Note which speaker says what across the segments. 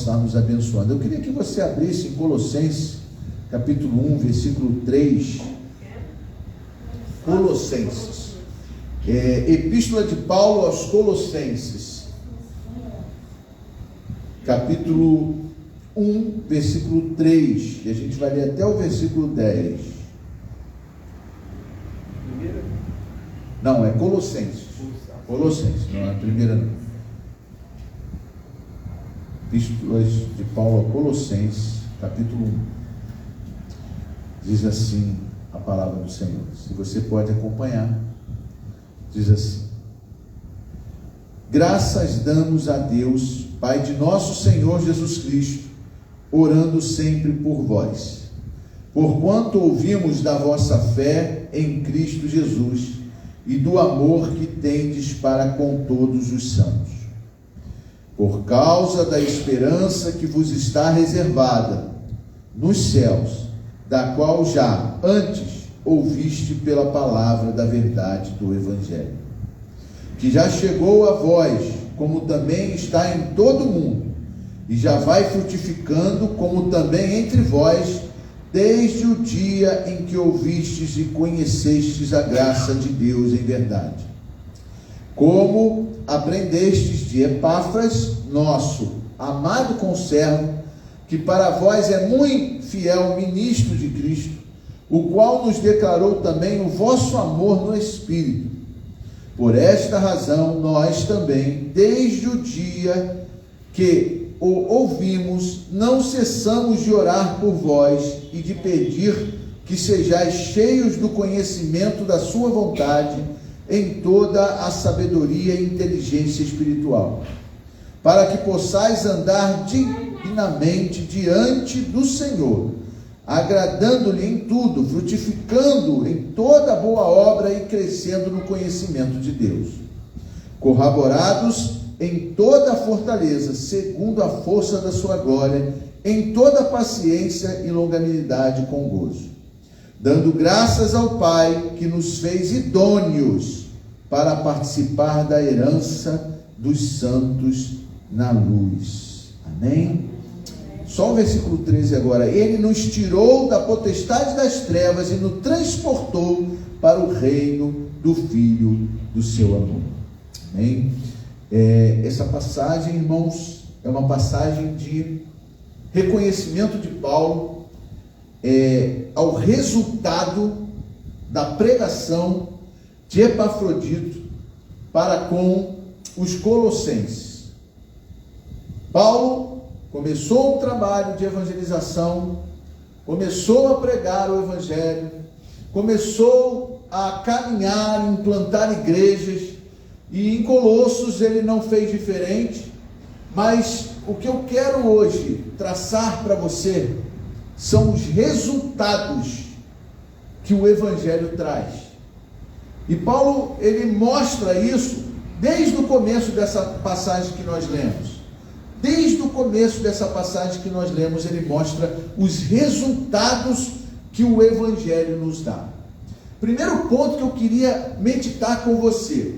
Speaker 1: Está nos abençoando. Eu queria que você abrisse em Colossenses, capítulo 1, versículo 3. Colossenses. Epístola de Paulo aos Colossenses, capítulo 1, versículo 3. E a gente vai ler até o versículo 10.
Speaker 2: Primeira?
Speaker 1: Não, é Colossenses. Colossenses, não é a primeira não. Epístolas de Paulo a Colossenses, capítulo 1. Diz assim a palavra do Senhor. Se você pode acompanhar, diz assim: graças damos a Deus, Pai de nosso Senhor Jesus Cristo, orando sempre por vós, porquanto ouvimos da vossa fé em Cristo Jesus e do amor que tendes para com todos os santos, por causa da esperança que vos está reservada nos céus, da qual já antes ouviste pela palavra da verdade do Evangelho, que já chegou a vós, como também está em todo o mundo, e já vai frutificando, como também entre vós, desde o dia em que ouvistes e conhecestes a graça de Deus em verdade. Como aprendestes de Epáfras, nosso amado conservo, que para vós é muito fiel ministro de Cristo, o qual nos declarou também o vosso amor no Espírito. Por esta razão, nós também, desde o dia que o ouvimos, não cessamos de orar por vós e de pedir que sejais cheios do conhecimento da sua vontade, em toda a sabedoria e inteligência espiritual, para que possais andar dignamente diante do Senhor, agradando-lhe em tudo, frutificando em toda boa obra e crescendo no conhecimento de Deus, corroborados em toda a fortaleza, segundo a força da sua glória, em toda paciência e longanimidade com gozo, dando graças ao Pai que nos fez idôneos para participar da herança dos santos na luz. Amém? Só o versículo 13 agora. Ele nos tirou da potestade das trevas e nos transportou para o reino do Filho do seu amor. Amém? Essa passagem, irmãos, é uma passagem de reconhecimento de Paulo ao resultado da pregação de Epafrodito para com os colossenses. Paulo começou um trabalho de evangelização, começou a pregar o evangelho, começou a caminhar, implantar igrejas, e em Colossos ele não fez diferente. Mas o que eu quero hoje traçar para você são os resultados que o evangelho traz. E Paulo, ele mostra isso desde o começo dessa passagem que nós lemos. Desde o começo dessa passagem que nós lemos, ele mostra os resultados que o evangelho nos dá. Primeiro ponto que eu queria meditar com você: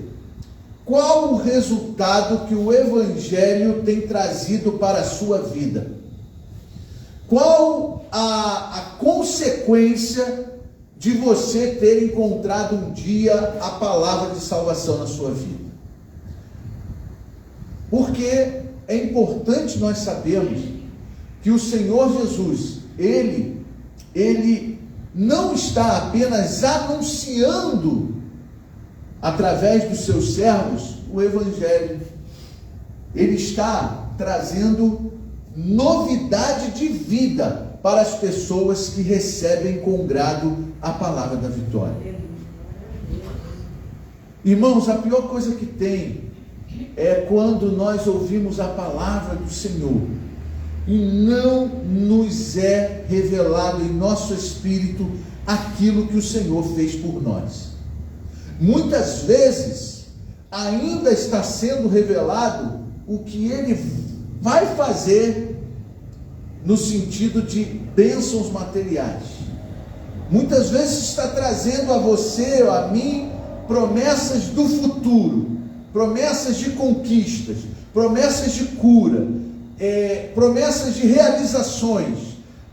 Speaker 1: qual o resultado que o evangelho tem trazido para a sua vida? Qual a consequência de você ter encontrado um dia a palavra de salvação na sua vida? Porque é importante nós sabermos que o Senhor Jesus, Ele não está apenas anunciando através dos seus servos o Evangelho. Ele está trazendo novidade de vida para as pessoas que recebem com grado a palavra da vitória. Irmãos, a pior coisa que tem é quando nós ouvimos a palavra do Senhor e não nos é revelado em nosso espírito aquilo que o Senhor fez por nós. Muitas vezes ainda está sendo revelado o que Ele vai fazer no sentido de bênçãos materiais. Muitas vezes está trazendo a você ou a mim promessas do futuro, promessas de conquistas, promessas de cura, promessas de realizações,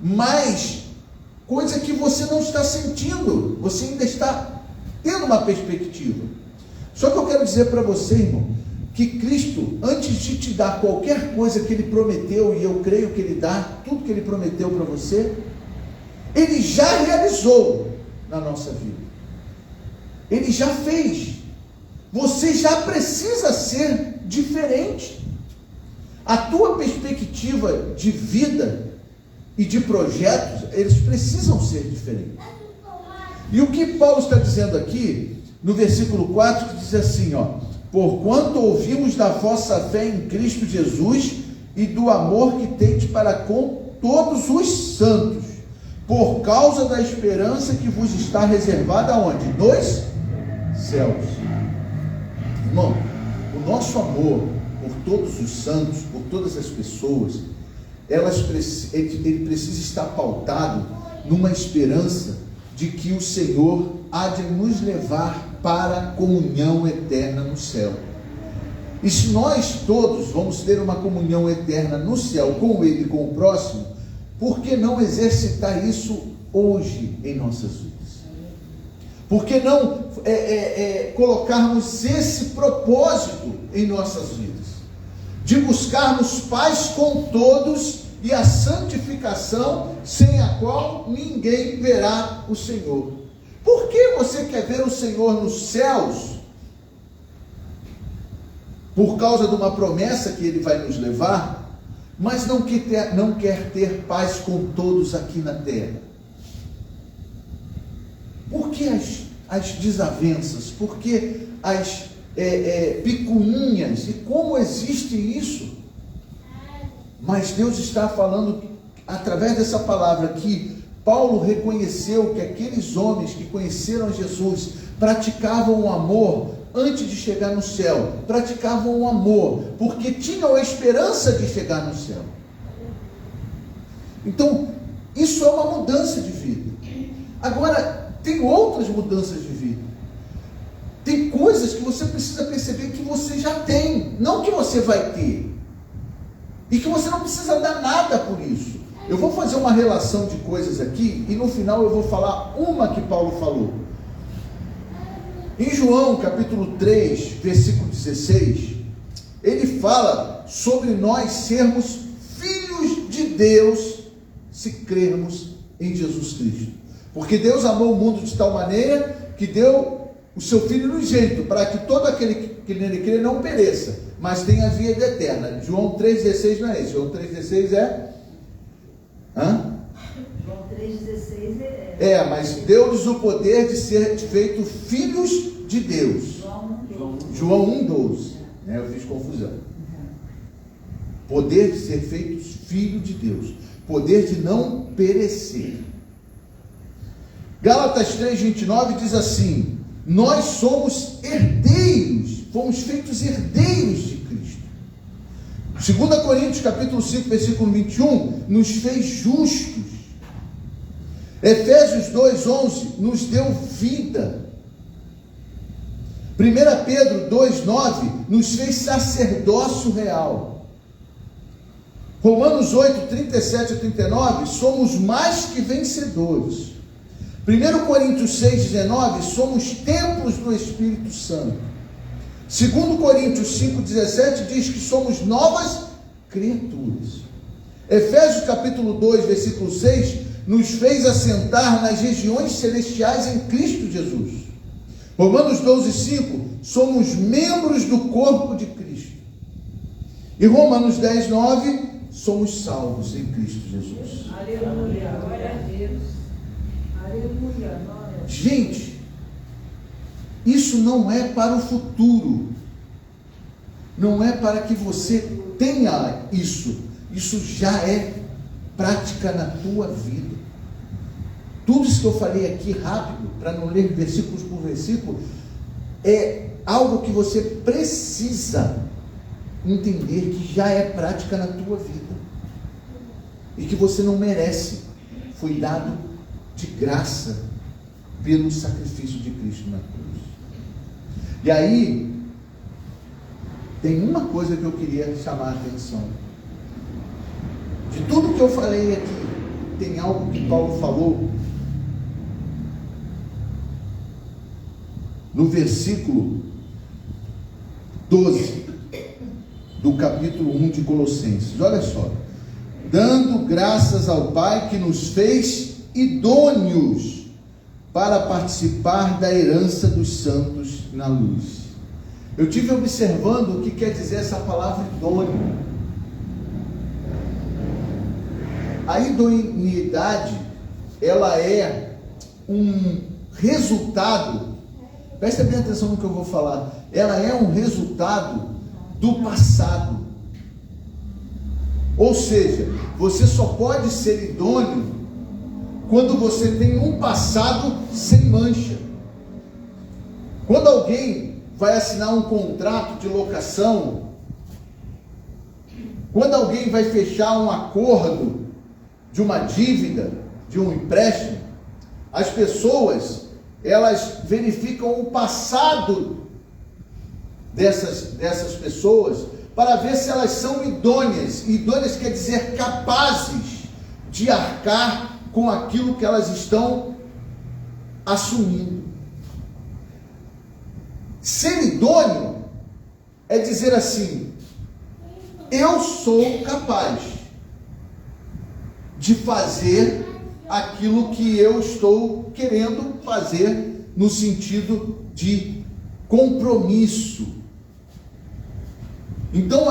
Speaker 1: mas coisa que você não está sentindo, você ainda está tendo uma perspectiva. Só que eu quero dizer para você, irmão, que Cristo, antes de te dar qualquer coisa que Ele prometeu, e eu creio que Ele dá tudo que Ele prometeu para você, Ele já realizou na nossa vida. Ele já fez. Você já precisa ser diferente. A tua perspectiva de vida e de projetos, eles precisam ser diferentes. E o que Paulo está dizendo aqui, no versículo 4, que diz assim, porquanto ouvimos da vossa fé em Cristo Jesus e do amor que tendes para com todos os santos, por causa da esperança que vos está reservada onde? Nos céus. Irmão, o nosso amor por todos os santos, por todas as pessoas, ele precisa estar pautado numa esperança de que o Senhor há de nos levar para a comunhão eterna no céu. E se nós todos vamos ter uma comunhão eterna no céu com Ele e com o próximo, por que não exercitar isso hoje em nossas vidas? Por que não colocarmos esse propósito em nossas vidas? De buscarmos paz com todos e a santificação, sem a qual ninguém verá o Senhor. Por que você quer ver o Senhor nos céus? Por causa de uma promessa que Ele vai nos levar, mas não quer ter paz com todos aqui na terra. Por que as desavenças? Por que as picuinhas? E como existe isso? Mas Deus está falando, através dessa palavra, que Paulo reconheceu que aqueles homens que conheceram Jesus praticavam o amor antes de chegar no céu, praticavam o amor porque tinham a esperança de chegar no céu. Então, isso é uma mudança de vida. Agora, tem outras mudanças de vida. Tem coisas que você precisa perceber que você já tem, não que você vai ter. E que você não precisa dar nada por isso. Eu vou fazer uma relação de coisas aqui e no final eu vou falar uma que Paulo falou. Em João capítulo 3, versículo 16, ele fala sobre nós sermos filhos de Deus se crermos em Jesus Cristo. Porque Deus amou o mundo de tal maneira que deu o seu Filho unigênito, para que todo aquele que nele crê não pereça, mas tenha a vida eterna. João 3,16 não é esse. João 3,16 é...
Speaker 2: João 3,16
Speaker 1: mas deu-lhes o poder de ser feito filhos de Deus. João 1,12. Eu fiz confusão. Poder de ser feitos filhos de Deus. Poder de não perecer. Gálatas 3,29 diz assim: nós somos herdeiros, fomos feitos herdeiros de Cristo. 2 Coríntios capítulo 5, versículo 21, nos fez justos. Efésios 2,11, nos deu vida. 1 Pedro 2,9, nos fez sacerdócio real. Romanos 8, 37 a 39, somos mais que vencedores. 1 Coríntios 6, 19, somos templos do Espírito Santo. 2 Coríntios 5, 17 diz que somos novas criaturas. Efésios capítulo 2, versículo 6, nos fez assentar nas regiões celestiais em Cristo Jesus. Romanos 12, 5, somos membros do corpo de Cristo. E Romanos 10, 9, somos salvos em Cristo Jesus.
Speaker 2: Aleluia, glória a Deus. Aleluia.
Speaker 1: Gente, isso não é para o futuro, não é para que você tenha isso, isso já é prática na tua vida. Tudo isso que eu falei aqui rápido, para não ler versículos por versículo, é algo que você precisa entender que já é prática na tua vida e que você não merece, foi dado de graça pelo sacrifício de Cristo na cruz. E aí tem uma coisa que eu queria chamar a atenção. que eu falei aqui, tem algo que Paulo falou no versículo 12 do capítulo 1 de Colossenses. Olha só: dando graças ao Pai que nos fez idôneos para participar da herança dos santos na luz. Eu tive observando o que quer dizer essa palavra idôneo. A idoneidade, ela é um resultado, presta bem atenção no que eu vou falar, ela é um resultado do passado. Ou seja, você só pode ser idôneo quando você tem um passado sem mancha. Quando alguém vai assinar um contrato de locação, quando alguém vai fechar um acordo de uma dívida, de um empréstimo, as pessoas, elas verificam o passado dessas pessoas para ver se elas são idôneas. Idôneas quer dizer capazes de arcar com aquilo que elas estão assumindo. Ser idôneo é dizer assim: eu sou capaz de fazer aquilo que eu estou querendo fazer, no sentido de compromisso. Então,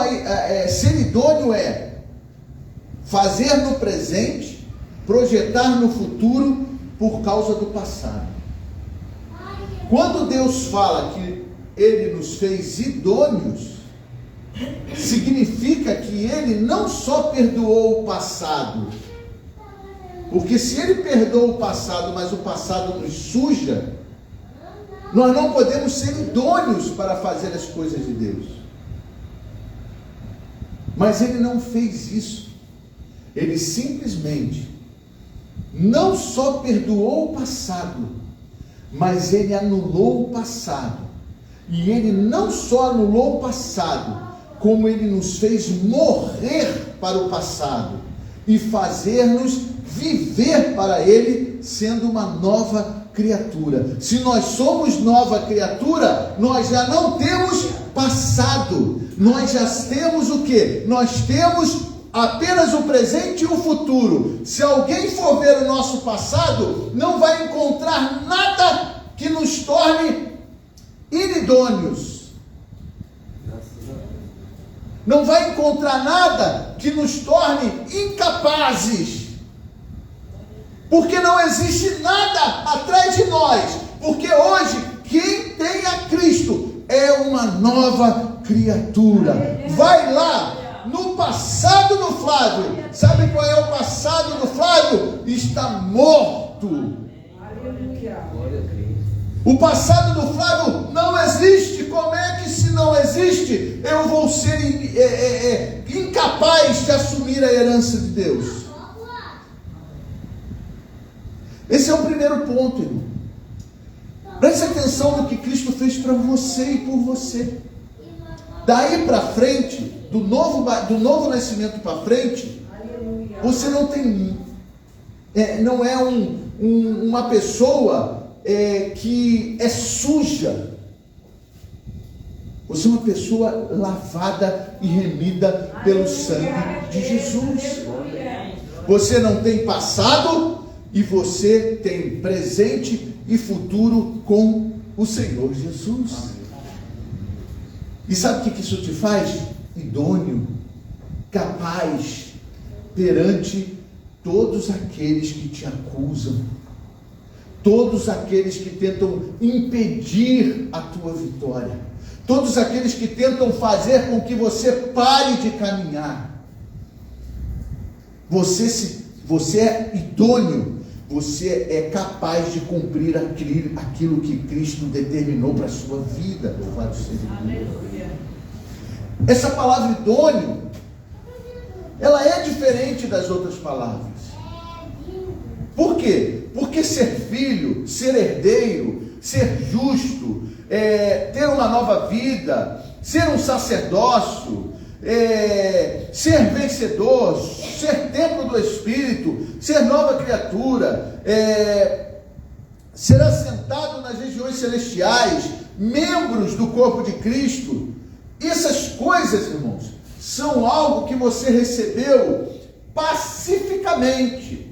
Speaker 1: ser idôneo é fazer no presente, projetar no futuro por causa do passado. Quando Deus fala que Ele nos fez idôneos, significa que Ele não só perdoou o passado, porque se Ele perdoa o passado, mas o passado nos suja, nós não podemos ser idôneos para fazer as coisas de Deus. Mas Ele não fez isso. Ele simplesmente não só perdoou o passado, mas Ele anulou o passado. E Ele não só anulou o passado, como Ele nos fez morrer para o passado e fazer-nos viver para Ele, sendo uma nova criatura. Se nós somos nova criatura, nós já não temos passado, nós já temos o quê? Nós temos apenas o presente e o futuro. Se alguém for ver o nosso passado, não vai encontrar nada que nos torne inidôneos. Não vai encontrar nada que nos torne incapazes. Porque não existe nada atrás de nós. Porque hoje, quem tem a Cristo é uma nova criatura. Vai lá no passado do Flávio. Sabe qual é o passado do Flávio? Está morto. O passado do Flávio não existe. Como é que, se não existe, eu vou ser incapaz de assumir a herança de Deus? Esse é o primeiro ponto, irmão. Preste atenção no que Cristo fez para você e por você. Daí para frente, do novo nascimento para frente, você não tem, não é uma pessoa que é suja. Você é uma pessoa lavada e remida pelo sangue de Jesus. Você não tem passado e você tem presente e futuro com o Senhor Jesus. E sabe o que isso te faz? Idôneo, capaz perante todos aqueles que te acusam, todos aqueles que tentam impedir a tua vitória, todos aqueles que tentam fazer com que você pare de caminhar. Você é idôneo, você é capaz de cumprir aquilo que Cristo determinou para a sua vida. Louvado seja Deus. Essa palavra idôneo, ela é diferente das outras palavras. Por quê? Porque ser filho, ser herdeiro, ser justo, ter uma nova vida, ser um sacerdócio, ser vencedor, ser templo do Espírito, ser nova criatura, ser assentado nas regiões celestiais, membros do corpo de Cristo. Essas coisas, irmãos, são algo que você recebeu pacificamente,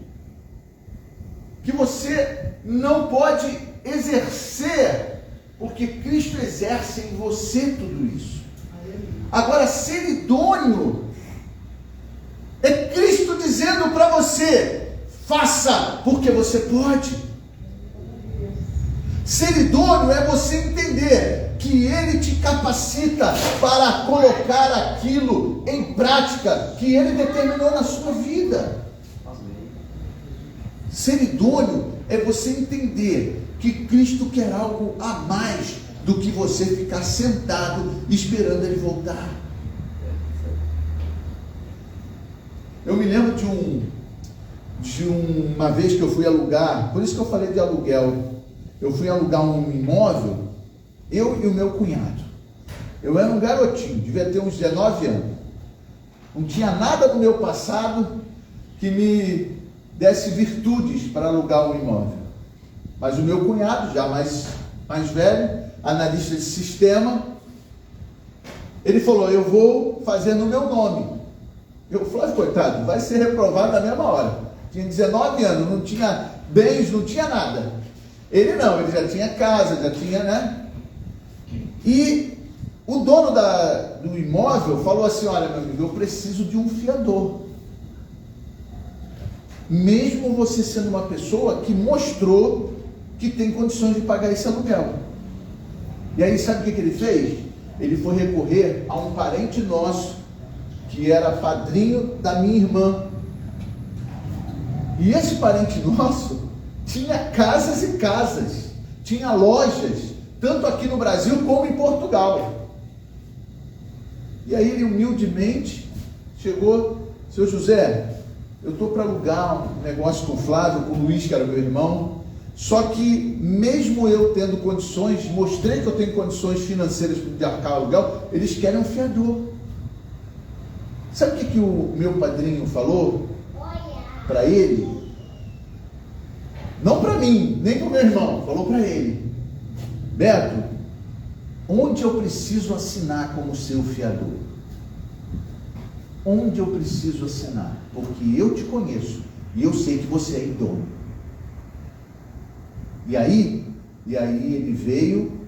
Speaker 1: que você não pode exercer, porque Cristo exerce em você tudo isso. Agora, ser idôneo é Cristo dizendo para você: faça, porque você pode. Ser idôneo é você entender que Ele te capacita para colocar aquilo em prática que Ele determinou na sua vida. Ser idôneo é você entender que Cristo quer algo a mais do que você ficar sentado esperando Ele voltar. Eu me lembro de uma vez que eu fui alugar, por isso que eu falei de aluguel. Eu fui alugar um imóvel, eu e o meu cunhado. Eu era um garotinho, devia ter uns 19 anos. Não tinha nada no meu passado que me desse virtudes para alugar um imóvel. Mas o meu cunhado, já mais velho, analista de sistema, ele falou: eu vou fazer no meu nome. Eu falei: coitado, vai ser reprovado na mesma hora. Tinha 19 anos, não tinha bens, não tinha nada. Ele não, ele já tinha casa, já tinha, né? E o dono do imóvel falou assim: olha, meu amigo, eu preciso de um fiador. Mesmo você sendo uma pessoa que mostrou que tem condições de pagar esse aluguel. E aí, sabe o que ele fez? Ele foi recorrer a um parente nosso, que era padrinho da minha irmã. E esse parente nosso tinha casas e casas, tinha lojas, tanto aqui no Brasil como em Portugal. E aí ele humildemente chegou: seu José, eu estou para alugar um negócio com o Flávio, com o Luiz, que era meu irmão, só que mesmo eu tendo condições, mostrei que eu tenho condições financeiras de arcar aluguel, eles querem um fiador. Sabe o que o meu padrinho falou para ele? Não para mim, nem para o meu irmão, falou para ele: Beto, onde eu preciso assinar como seu fiador? Onde eu preciso assinar? Porque eu te conheço e eu sei que você é idôneo. E aí ele veio,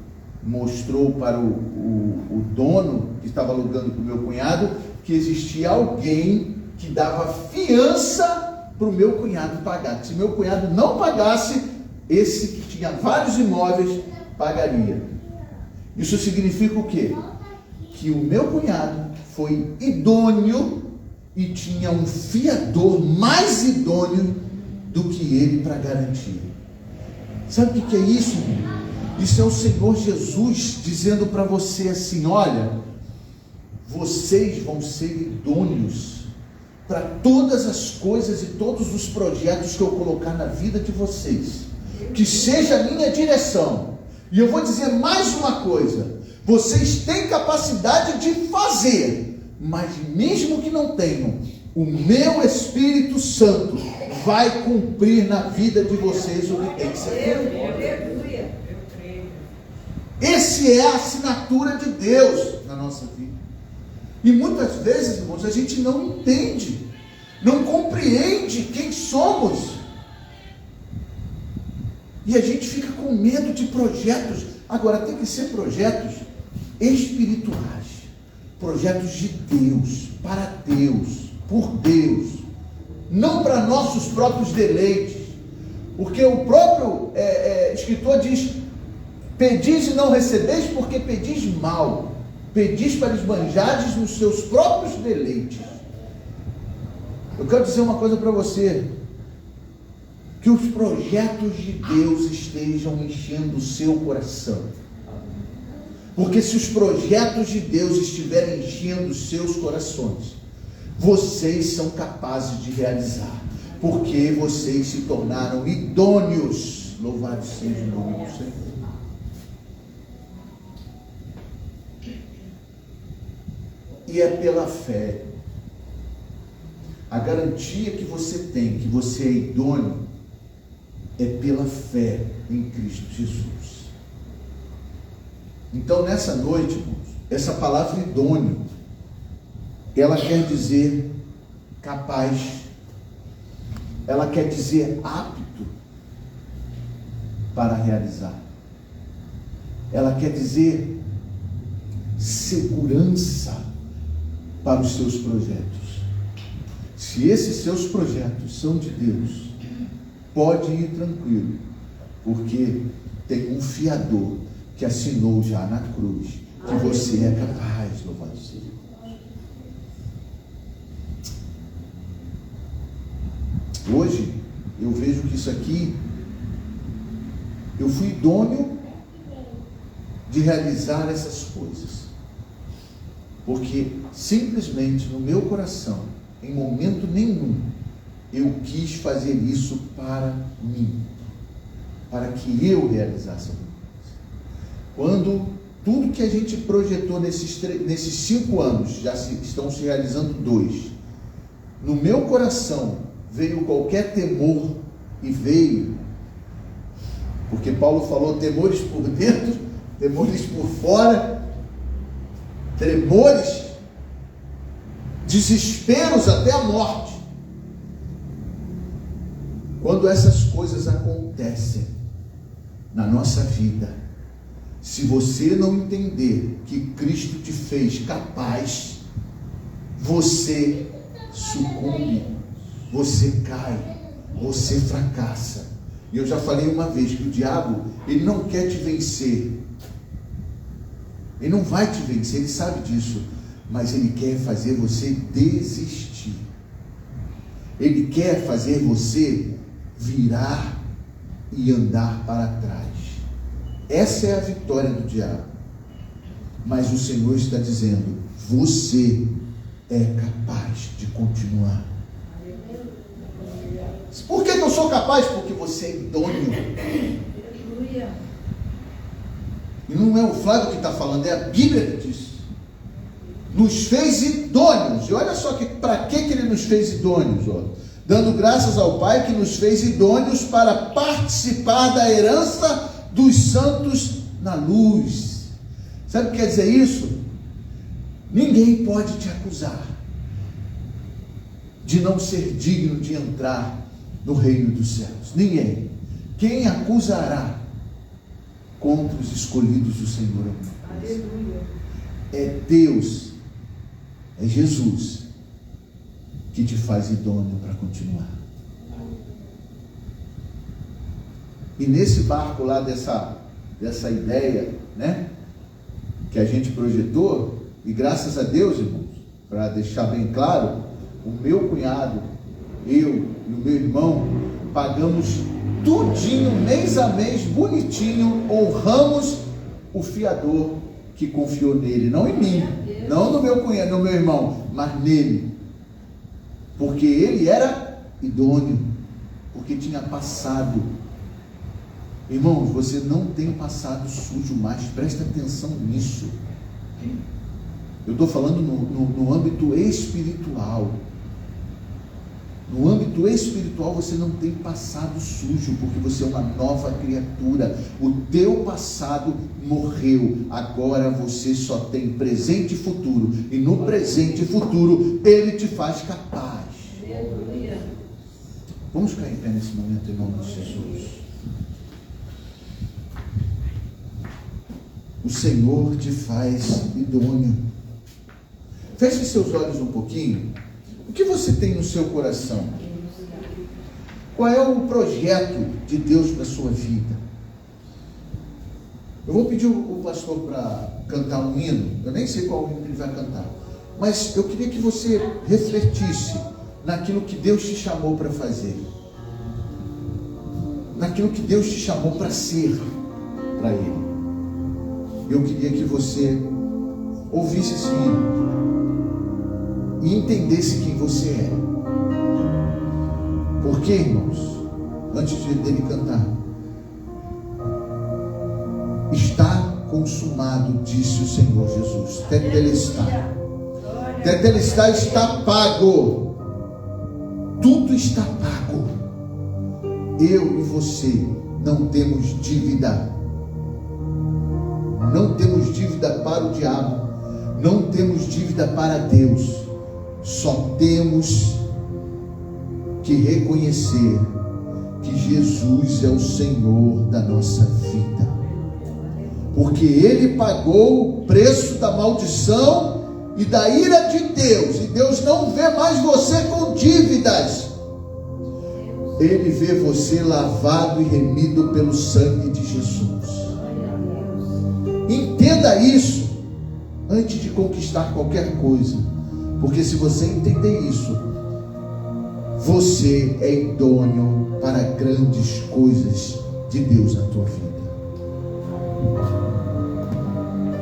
Speaker 1: mostrou para o dono que estava alugando para o meu cunhado que existia alguém que dava fiança para o meu cunhado pagar. Se meu cunhado não pagasse, esse que tinha vários imóveis pagaria. Isso significa o quê? Que o meu cunhado foi idôneo e tinha um fiador mais idôneo do que ele para garantir. Sabe o que é isso, irmão? Isso é o Senhor Jesus dizendo para você assim: olha, vocês vão ser idôneos para todas as coisas e todos os projetos que eu colocar na vida de vocês, que seja a minha direção. E eu vou dizer mais uma coisa: vocês têm capacidade de fazer, mas mesmo que não tenham, o meu Espírito Santo vai cumprir na vida de vocês o que tem que ser feito. Esse é a assinatura de Deus na nossa vida. E muitas vezes, irmãos, a gente não entende, não compreende quem somos. E a gente fica com medo de projetos. Agora, tem que ser projetos espirituais, projetos de Deus, para Deus, por Deus, não para nossos próprios deleites. Porque o próprio escritor diz: pedis e não recebeis, porque pedis mal. Pedis para esbanjardes nos seus próprios deleites. Eu quero dizer uma coisa para você: que os projetos de Deus estejam enchendo o seu coração. Porque se os projetos de Deus estiverem enchendo os seus corações, vocês são capazes de realizar, porque vocês se tornaram idôneos. Louvado seja o nome do Senhor. E é pela fé. A garantia que você tem, que você é idôneo, é pela fé em Cristo Jesus. Então, nessa noite, irmãos, essa palavra idôneo, ela quer dizer capaz, ela quer dizer apto para realizar, ela quer dizer segurança para os seus projetos. Se esses seus projetos são de Deus, pode ir tranquilo, porque tem um fiador que assinou já na cruz que você é capaz, louvado seja. Hoje eu vejo que isso aqui, eu fui idôneo de realizar essas coisas, porque simplesmente no meu coração, em momento nenhum, eu quis fazer isso para mim, para que eu realizasse alguma coisa. Quando tudo que a gente projetou nesses 5 anos, já estão se realizando 2, no meu coração veio qualquer temor, e veio, porque Paulo falou temores por dentro, temores por fora, tremores, desesperos até a morte. Quando essas coisas acontecem na nossa vida, se você não entender que Cristo te fez capaz, você sucumbe, você cai, você fracassa. E eu já falei uma vez que o diabo, ele não quer te vencer, ele não vai te vencer, ele sabe disso, mas ele quer fazer você desistir, ele quer fazer você virar e andar para trás. Essa é a vitória do diabo. Mas o Senhor está dizendo: você é capaz de continuar. Por que eu sou capaz? Porque você é idôneo. E não é o Flávio que está falando, é a Bíblia que diz. Nos fez idôneos. E olha só para que ele nos fez idôneos, ó. Dando graças ao Pai que nos fez idôneos para participar da herança dos santos na luz. Sabe o que quer dizer isso? Ninguém pode te acusar de não ser digno de entrar no reino dos céus. Ninguém. Quem acusará contra os escolhidos do Senhor?
Speaker 2: Aleluia.
Speaker 1: É Deus, é Jesus que te faz idôneo para continuar. E nesse barco lá dessa ideia, né, que a gente projetou, e graças a Deus, irmãos, para deixar bem claro, o meu cunhado, eu e o meu irmão pagamos tudinho, mês a mês, bonitinho, honramos o fiador que confiou nele, não em mim, não no meu cunhado, no meu irmão, mas nele, porque ele era idôneo, porque tinha passado. Irmãos, você não tem passado sujo mais, presta atenção nisso. Eu estou falando no âmbito espiritual. No âmbito espiritual você não tem passado sujo, porque você é uma nova criatura. O teu passado morreu, agora você só tem presente e futuro, e no presente e futuro Ele te faz capaz.
Speaker 2: Aleluia.
Speaker 1: Vamos ficar em pé nesse momento em nome de Jesus. O Senhor te faz idôneo. Feche seus olhos um pouquinho. O que você tem no seu coração? Qual é o projeto de Deus para a sua vida? Eu vou pedir o pastor para cantar um hino. Eu nem sei qual hino ele vai cantar, mas eu queria que você refletisse naquilo que Deus te chamou para fazer, naquilo que Deus te chamou para ser para Ele. Eu queria que você ouvisse esse hino e entendesse quem você é. Porque, irmãos, antes dele cantar, está consumado, disse o Senhor Jesus. Tetelestai. Tetelestai está pago. tudo está pago. Eu e você não temos dívida. Não temos dívida para o diabo. Não temos dívida para Deus. Só temos que reconhecer que Jesus é o Senhor da nossa vida. Porque Ele pagou o preço da maldição e da ira de Deus. E Deus não vê mais você com dívidas. Ele vê você lavado e remido pelo sangue de Jesus. Entenda isso antes de conquistar qualquer coisa. Porque se você entender isso, você é idôneo para grandes coisas de Deus na tua vida.